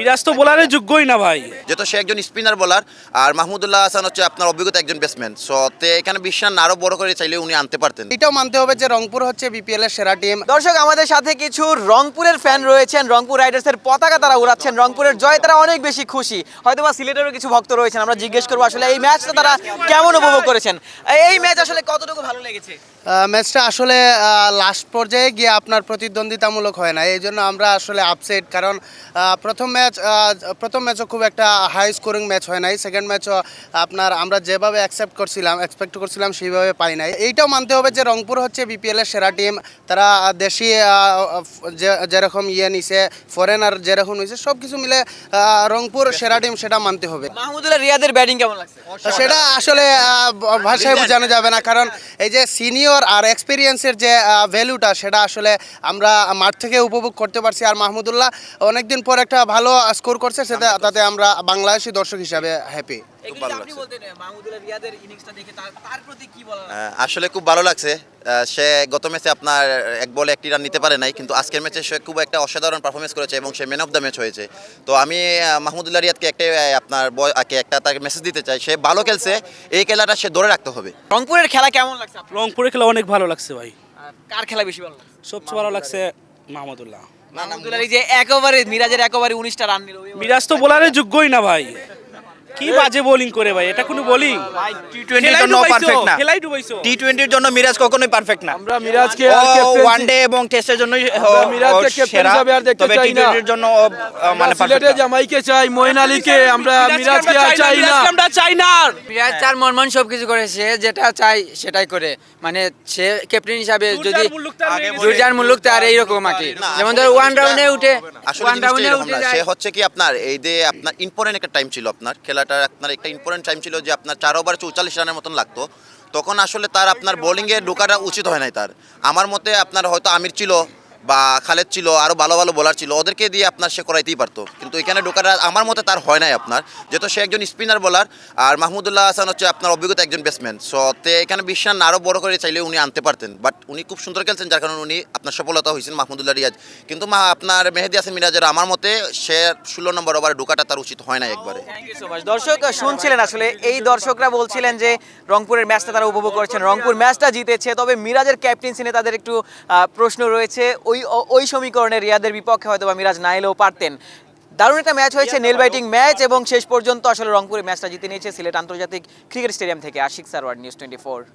মিরাজ তো বোলারের যোগ্যই না ভাই। যেহেতু সে একজন স্পিনার বোলার আর মাহমুদুল্লাহ হাসান হচ্ছে আপনার অভিজ্ঞতা একজন ব্যাটসম্যান, সো এখানে বিশ্বাস আরো বড় করে চাইলে উনি আনতে পারতেন। এটাও মানতে হবে যে রংপুর হচ্ছে বিপিএল এর সেরা টিম। দর্শক, আমাদের সাথে কিছু রংপুরের ফ্যান রয়েছেন, রংপুর রাইডার্সের পতাকা তারা উড়াচ্ছেন, রংপুরের জয় তারা অনেক বেশি খুশি। হয়তোবা সিলেটেরও কিছু ভক্ত রয়েছেন, আমরা জিজ্ঞেস করবো আসলে এই ম্যাচটা তারা কেমন উপভোগ করেছেন, এই ম্যাচ আসলে কতটুকু ভালো লেগেছে। ম্যাচটা আসলে লাস্ট পর্যায়ে গিয়ে আপনার প্রতিদ্বন্দ্বিতামূলক হয় না, এই জন্য আমরা আসলে আপসেট। কারণ প্রথম ম্যাচও খুব একটা হাই স্কোরিং ম্যাচ হয় নাই, সেকেন্ড ম্যাচও আপনার আমরা যেভাবে এক্সপেক্ট করছিলাম সেইভাবে পাই নাই। এইটাও মানতে হবে যে রংপুর হচ্ছে বিপিএল এর সেরা টিম। তারা দেশি যেরকম নিছে, ফরেনার যেরকম নিছে, সব কিছু মিলে রংপুর সেরা টিম, সেটা মানতে হবে। মাহমুদুল্লাহ রিয়াদের ব্যাটিং কেমন লাগছে? সেটা আসলে ভাষায় বোঝানো যাবে না, কারণ এই যে সিনিয়র আর এক্সপিরিয়েন্সের যে ভ্যালুটা, সেটা আসলে আমরা মাঠ থেকে উপভোগ করতে পারছি। আর মাহমুদুল্লাহ অনেকদিন পর একটা ভালো স্কোর করছে, তাতে আমরা বাংলাদেশি দর্শক হিসাবে হ্যাপি। আসলে খুব ভালো লাগছে। সে গত ম্যাচে আপনার এক বলে একটি রান নিতে পারে নাই, কিন্তু আজকের ম্যাচে সে খুব একটা অসাধারণ পারফরমেন্স করেছে এবং সে ম্যান অফ দ্য ম্যাচ হয়েছে। তো আমি মাহমুদুল্লাহ রিয়াদকে একটা তাকে মেসেজ দিতে চাই, সে ভালো খেলছে, এই খেলাটা সে ধরে রাখতে হবে। রংপুরের খেলা কেমন লাগছে আপনার? রংপুরের খেলা অনেক ভালো লাগছে ভাই। কার খেলা বেশি ভালো লাগছে? সবচেয়ে ভালো লাগছে মাহমুদুল্লাহ। মাহমুদুল্লাহ এই যে একেবারে মিরাজের একেবারে 19টা রান নিল। মিরাজ তো বোলারের যোগ্যই না ভাই। কি বাজে বোলিং করে ভাই, এটা কোনো বোলিং? টি-টোয়েন্টির জন্য পারফেক্ট না। খেলাই ডুবাইছো। টি-টোয়েন্টির জন্য মিরাজ কখনোই পারফেক্ট না। আমরা মিরাজকে ও আর ক্যাপ্টেন্সি ওয়ানডে এবং টেস্টের জন্যই মিরাজকে ক্যাপ্টেন হিসেবে আর দেখতে তবে চাই না। টি-টোয়েন্টির জন্য মানে সিলেটে পারফেক্ট। জামাইকে চাই, মঈন আলীকে, আমরা মিরাজকে আর চাই না। আমরা চাই না। মিরাজ তার মন সবকিছু করেছে, যেটা চাই সেটাই করে। মানে সে ক্যাপ্টেন হিসাবে যদি দুর্জার মুল্লুক তার এইরকম আর কি, যেমন ধর ওয়ান রাউন্ডে উঠে আসলে জিনিসটা এরকম না, সে হচ্ছে কি আপনার এই যে আপনার ইম্পর্টেন্ট একটা টাইম ছিল, আপনার খেলাটার আপনার একটা ইম্পর্টেন্ট টাইম ছিল যে আপনার 4 ওভার 44 রানের মতন লাগতো, তখন আসলে তার আপনার বোলিংয়ে ঢোকাটা উচিত হয় নাই তার। আমার মতে আপনার হয়তো আমির ছিল বা খালেদ ছিল, আরও ভালো ভালো বোলার ছিল, ওদেরকে দিয়ে আপনার সে করাইতেই পারতো, কিন্তু এখানে ঢোকাটা আমার মতে তার হয় নাই আপনার। যেহেতু সে একজন স্পিনার বোলার আর মাহমুদুল্লাহ হাসান হচ্ছে আপনার অভিজ্ঞতা একজন ব্যাটসম্যান, সো এখানে বিশ্বাস আরও বড় করে চাইলে উনি আনতে পারতেন, বাট উনি খুব সুন্দর খেলছেন, যার কারণে উনি আপনার সফলতা হয়েছেন মাহমুদুল্লাহ রিয়াজ। কিন্তু আপনার মেহেদী হাসান মিরাজের আমার মতে সে 16 নম্বর ওভারে ঢোকাটা তার উচিত হয় না একবারে। দর্শক শুনছিলেন, আসলে এই দর্শকরা বলছিলেন যে রংপুরের ম্যাচটা তারা উপভোগ করেছেন, রংপুর ম্যাচটা জিতেছে, তবে মিরাজের ক্যাপ্টেন্সি নিয়ে তাদের একটু প্রশ্ন রয়েছে। ওই সমীকরণে রিয়াদের বিপক্ষে হয়তো বা মিরাজ না এলেও পারতেন। দারুণ একটা ম্যাচ হয়েছে, নেল বাইটিং ম্যাচ, এবং শেষ পর্যন্ত আসলে রংপুরের ম্যাচটা জিতে নিয়েছে সিলেট আন্তর্জাতিক ক্রিকেট স্টেডিয়াম থেকে। আশিক সারওয়ার, নিউজ 24।